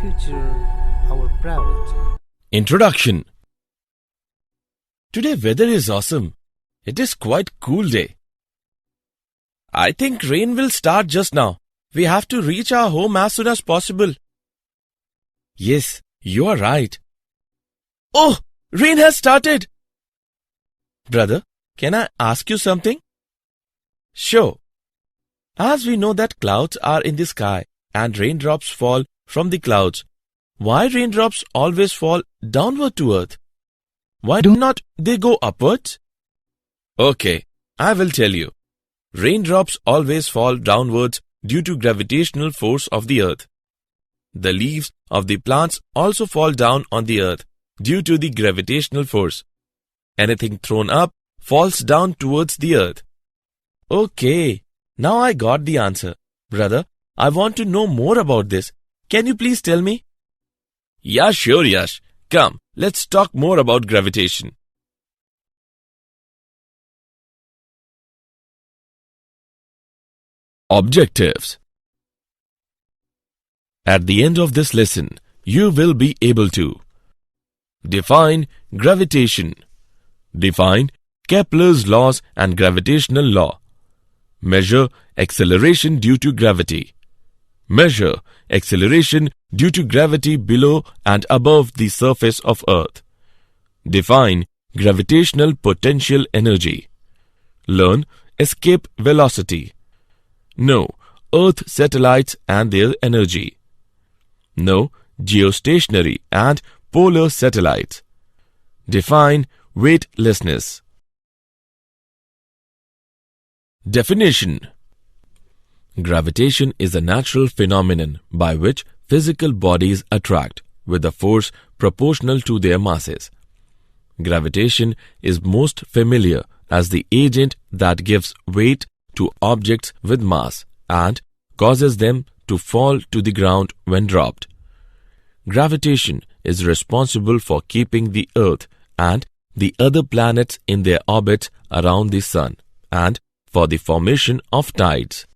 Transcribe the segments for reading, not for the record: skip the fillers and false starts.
future our priority. Introduction. Today weather is awesome. It is quite cool day. I think rain will start just now. We have to reach our home as soon as possible. Yes, you are right. Oh, rain has started. Brother, can I ask you something? Sure. As we know that clouds are in the sky and raindrops fall from the clouds, why raindrops always fall downward to earth? Why do not they go upwards? Okay, I will tell you. Raindrops always fall downwards due to gravitational force of the earth. The leaves of the plants also fall down on the earth due to the gravitational force. Anything thrown up falls down towards the earth. Okay, now I got the answer. Brother, I want to know more about this. Can you please tell me? Yeah, sure, Yash. Come, let's talk more about gravitation. Objectives. At the end of this lesson, you will be able to define gravitation, define Keplers laws and gravitational law, measure acceleration due to gravity, measure acceleration due to gravity below and above the surface of Earth, define gravitational potential energy, learn escape velocity, know Earth satellites and their energy, know geostationary and polar satellites, define weightlessness. Definition. Gravitation is a natural phenomenon by which physical bodies attract with a force proportional to their masses. Gravitation is most familiar as the agent that gives weight to objects with mass and causes them to fall to the ground when dropped. Gravitation is responsible for keeping the Earth and the other planets in their orbits around the Sun and for the formation of tides.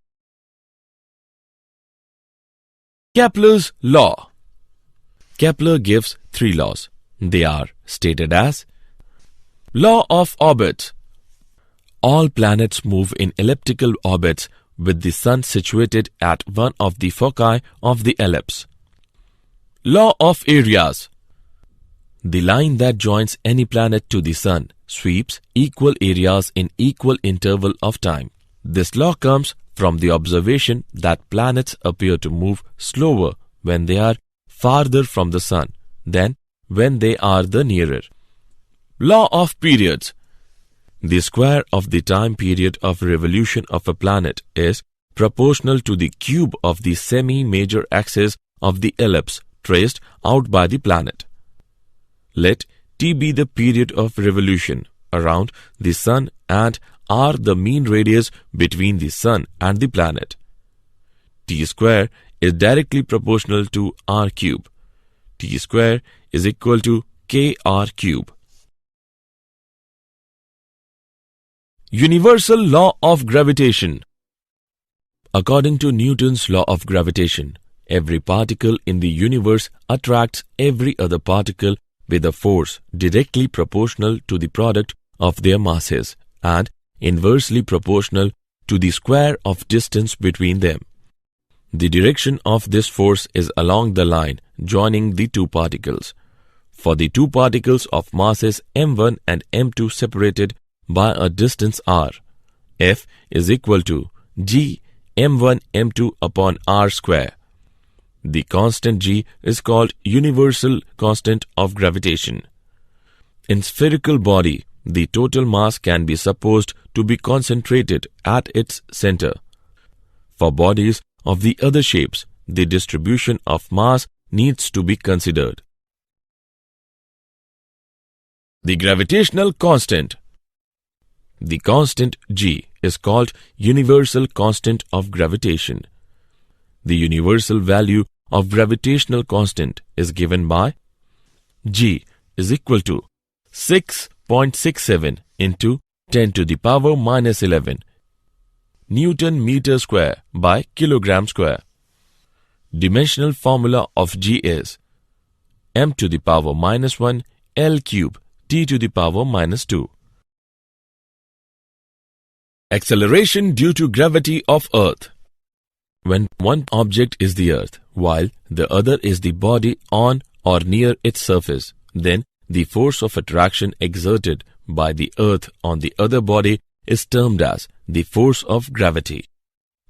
Keplers Law. Kepler gives 3 laws. They are stated as: Law of Orbit. All planets move in elliptical orbits with the Sun situated at one of the foci of the ellipse. Law of Areas. The line that joins any planet to the Sun sweeps equal areas in equal interval of time. This law comes from the observation that planets appear to move slower when they are farther from the Sun than when they are the nearer. Law of Periods. The square of the time period of revolution of a planet is proportional to the cube of the semi-major axis of the ellipse traced out by the planet. Let t be the period of revolution around the Sun and r the mean radius between the Sun and the planet. T square is directly proportional to r cube. T square is equal to kr cube. Universal Law of Gravitation. According to Newton's law of gravitation, every particle in the universe attracts every other particle with a force directly proportional to the product of their masses and inversely proportional to the square of distance between them. The direction of this force is along the line joining the two particles. For the two particles of masses m1 and m2 separated by a distance r, F is equal to g m1 m2 upon r square. The constant g is called universal constant of gravitation. In spherical body, the total mass can be supposed to be concentrated at its center. For bodies of the other shapes, the distribution of mass needs to be considered. The gravitational constant. The constant g is called universal constant of gravitation. The universal value of gravitational constant is given by g is equal to 6.67 into 10 to the power minus 11 Newton meter square by kilogram square. Dimensional formula of g is m to the power minus 1 L cube t to the power minus 2. Acceleration due to gravity of Earth. When one object is the Earth, while the other is the body on or near its surface, then the force of attraction exerted by the Earth on the other body is termed as the force of gravity.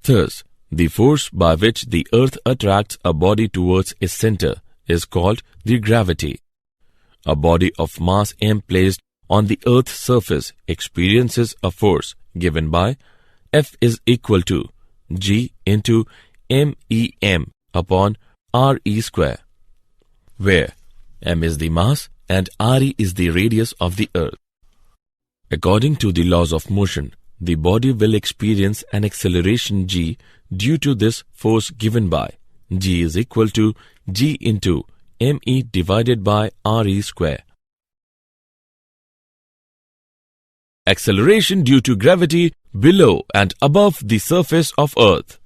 Thus, the force by which the Earth attracts a body towards its center is called the gravity. A body of mass m placed on the Earth's surface experiences a force given by F is equal to G into MEM upon RE square, where m is the mass and RE is the radius of the Earth. According to the laws of motion, the body will experience an acceleration g due to this force given by g is equal to G into me divided by RE square. Acceleration due to gravity below and above the surface of Earth.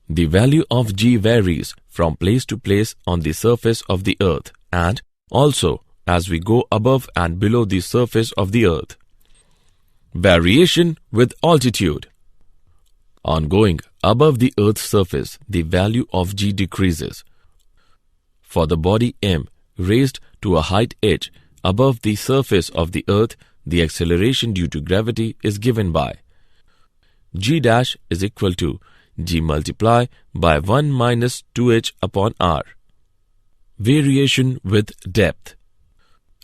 The value of g varies from place to place on the surface of the Earth and also as we go above and below the surface of the Earth. Variation with altitude. On going above the Earth's surface, the value of g decreases. For the body m raised to a height h above the surface of the Earth, the acceleration due to gravity is given by g dash is equal to g multiply by 1 minus 2h upon r. Variation with depth.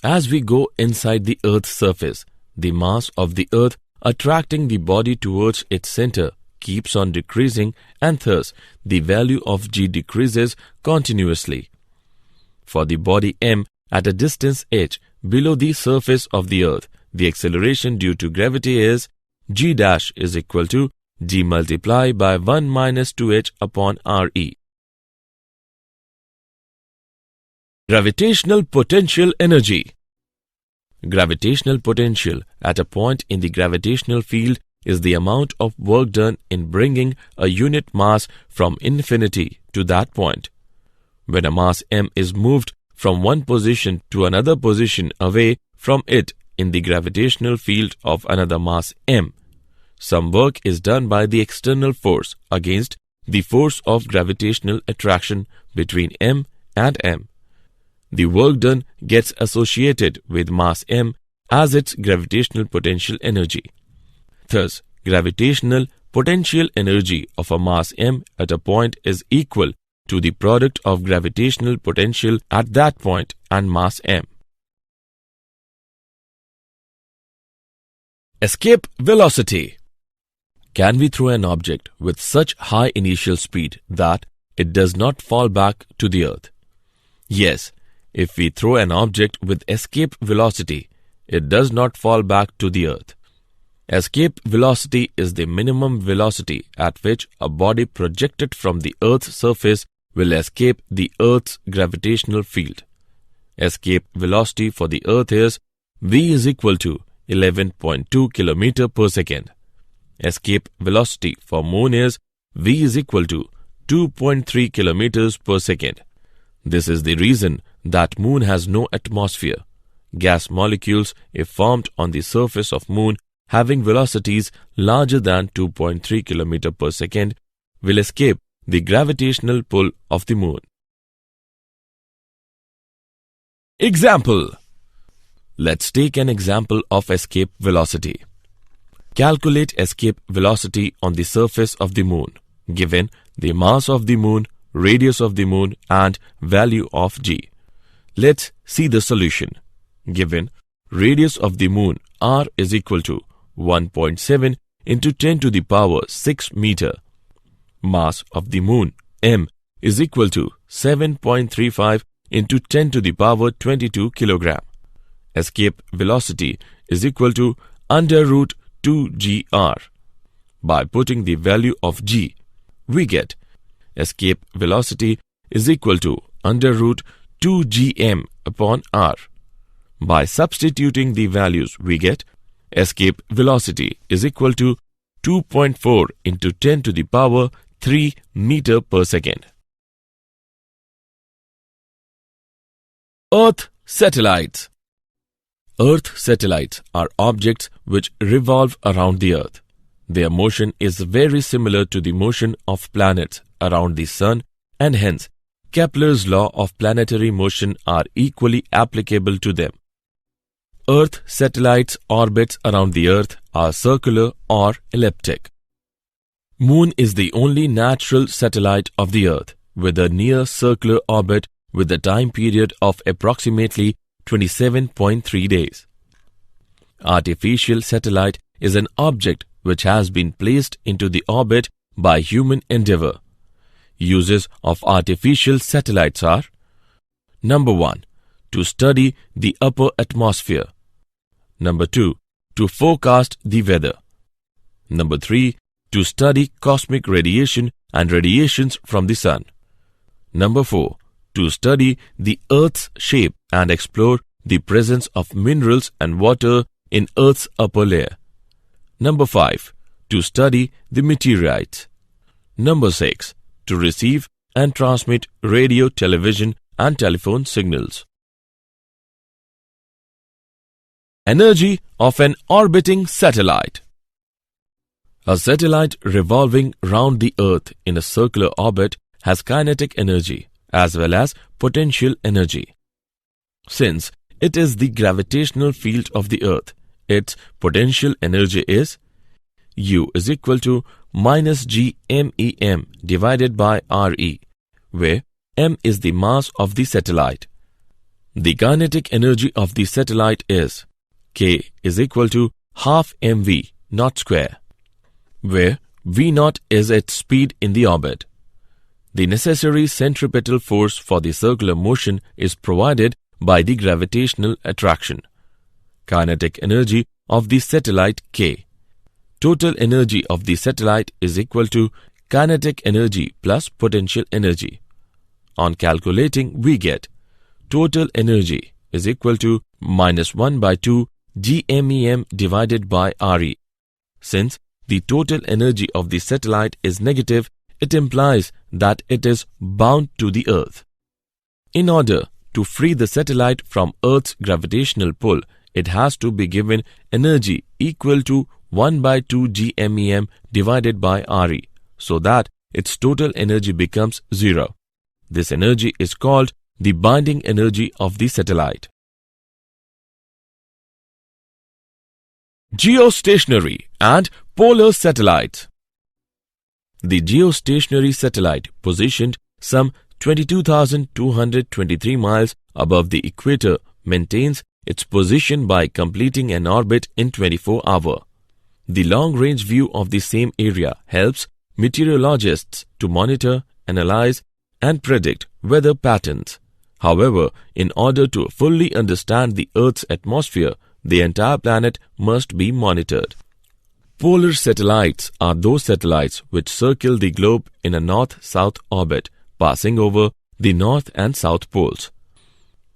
As we go inside the Earth's surface, the mass of the Earth attracting the body towards its center keeps on decreasing and thus the value of g decreases continuously. For the body m at a distance h below the surface of the Earth, the acceleration due to gravity is g dash is equal to g multiply by 1 minus 2h upon re. Gravitational potential energy. Gravitational potential at a point in the gravitational field is the amount of work done in bringing a unit mass from infinity to that point. When a mass m is moved from one position to another position away from it in the gravitational field of another mass m, some work is done by the external force against the force of gravitational attraction between m and m. The work done gets associated with mass m as its gravitational potential energy. Thus, gravitational potential energy of a mass m at a point is equal to the product of gravitational potential at that point and mass m. Escape velocity. Can we throw an object with such high initial speed that it does not fall back to the Earth? Yes, if we throw an object with escape velocity, it does not fall back to the Earth. Escape velocity is the minimum velocity at which a body projected from the Earth's surface will escape the Earth's gravitational field. Escape velocity for the Earth is v is equal to 11.2 km per second. Escape velocity for Moon is v is equal to 2.3 km per second. This is the reason that Moon has no atmosphere. Gas molecules, if formed on the surface of Moon having velocities larger than 2.3 km per second, will escape the gravitational pull of the Moon. Example. Let's take an example of escape velocity. Calculate escape velocity on the surface of the Moon, given the mass of the Moon, radius of the Moon and value of g. Let's see the solution. Given radius of the Moon r is equal to 1.7 into 10 to the power 6 meter. Mass of the Moon m is equal to 7.35 into 10 to the power 22 kilogram. Escape velocity is equal to under root 2 gr. By putting the value of g, we get escape velocity is equal to under root 2 gm upon r. By substituting the values, we get escape velocity is equal to 2.4 into 10 to the power 3 meter per second. Earth satellites. Earth satellites are objects which revolve around the Earth. Their motion is very similar to the motion of planets around the Sun, and hence Kepler's law of planetary motion are equally applicable to them. Earth satellites' orbits around the Earth are circular or elliptic. Moon is the only natural satellite of the Earth with a near circular orbit with a time period of approximately 27.3 days. Artificial satellite is an object which has been placed into the orbit by human endeavor. Uses of artificial satellites are: Number 1. To study the upper atmosphere. Number 2. To forecast the weather. Number 3. To study cosmic radiation and radiations from the Sun. Number 4. To study the Earth's shape and explore the presence of minerals and water in Earth's upper layer. Number 5. To study the meteorites. Number 6. To receive and transmit radio, television and telephone signals. Energy of an orbiting satellite. A satellite revolving round the Earth in a circular orbit has kinetic energy as well as potential energy. Since it is the gravitational field of the Earth, its potential energy is U is equal to minus gmem divided by Re, where m is the mass of the satellite. The kinetic energy of the satellite is K is equal to half mv naught square, where v naught is its speed in the orbit. The necessary centripetal force for the circular motion is provided by the gravitational attraction. Kinetic energy of the satellite K. Total energy of the satellite is equal to kinetic energy plus potential energy. On calculating, we get total energy is equal to minus 1 by 2 gmem divided by Re. Since the total energy of the satellite is negative, it implies that it is bound to the Earth. In order to free the satellite from Earth's gravitational pull, it has to be given energy equal to 1 by 2 gmem divided by Re, so that its total energy becomes 0. This energy is called the binding energy of the satellite. Geostationary and polar satellites. The geostationary satellite, positioned some 22,223 miles above the equator, maintains its position by completing an orbit in 24 hours. The long-range view of the same area helps meteorologists to monitor, analyze, and predict weather patterns. However, in order to fully understand the Earth's atmosphere, the entire planet must be monitored. Polar satellites are those satellites which circle the globe in a north-south orbit, passing over the north and south poles.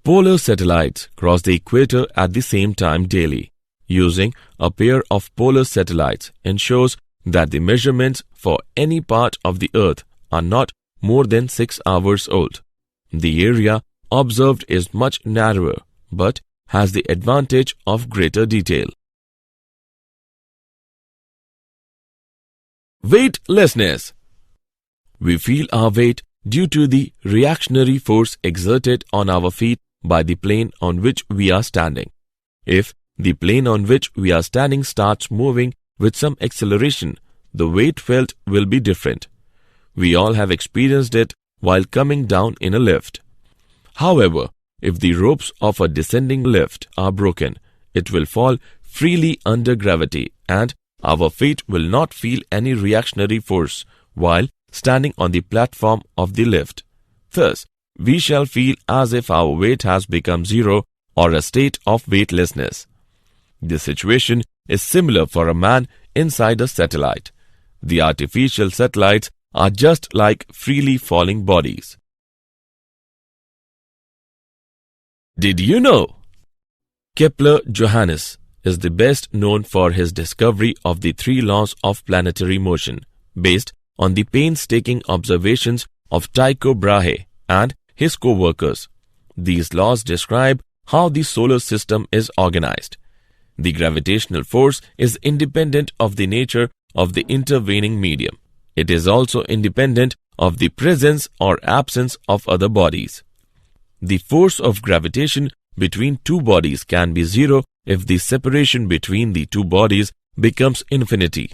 Polar satellites cross the equator at the same time daily. Using a pair of polar satellites ensures that the measurements for any part of the Earth are not more than 6 hours old. The area observed is much narrower, but has the advantage of greater detail. Weightlessness. We feel our weight due to the reactionary force exerted on our feet by the plane on which we are standing. If the plane on which we are standing starts moving with some acceleration, the weight felt will be different. We all have experienced it while coming down in a lift. However, if the ropes of a descending lift are broken, it will fall freely under gravity and our feet will not feel any reactionary force while standing on the platform of the lift. Thus, we shall feel as if our weight has become zero or a state of weightlessness. This situation is similar for a man inside a satellite. The artificial satellites are just like freely falling bodies. Did you know? Kepler Johannes is the best known for his discovery of the 3 laws of planetary motion, based on the painstaking observations of Tycho Brahe and his co-workers. These laws describe how the solar system is organized. The gravitational force is independent of the nature of the intervening medium. It is also independent of the presence or absence of other bodies. The force of gravitation between two bodies can be zero if the separation between the two bodies becomes infinity.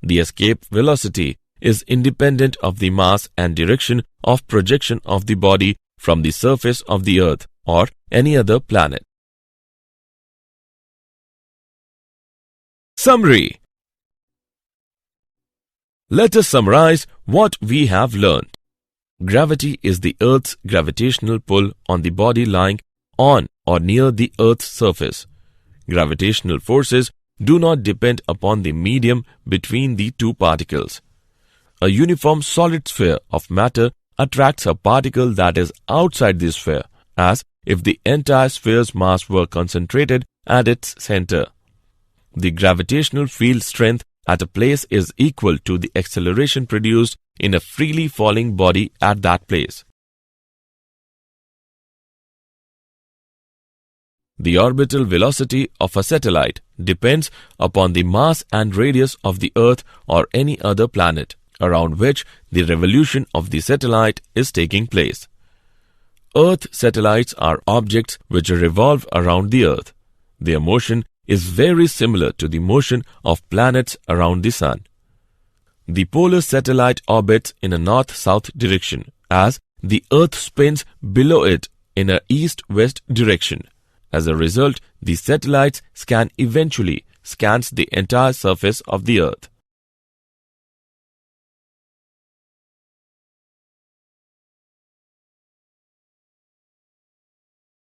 The escape velocity is independent of the mass and direction of projection of the body from the surface of the Earth or any other planet. Summary. Let us summarize what we have learned. Gravity is the Earth's gravitational pull on the body lying on or near the Earth's surface. Gravitational forces do not depend upon the medium between the two particles. A uniform solid sphere of matter attracts a particle that is outside the sphere, as if the entire sphere's mass were concentrated at its center. The gravitational field strength at a place is equal to the acceleration produced in a freely falling body at that place. The orbital velocity of a satellite depends upon the mass and radius of the Earth or any other planet around which the revolution of the satellite is taking place. Earth satellites are objects which revolve around the Earth. Their motion is very similar to the motion of planets around the Sun. The polar satellite orbits in a north-south direction, as the Earth spins below it in a east-west direction. As a result, the satellite's scan eventually scans the entire surface of the Earth.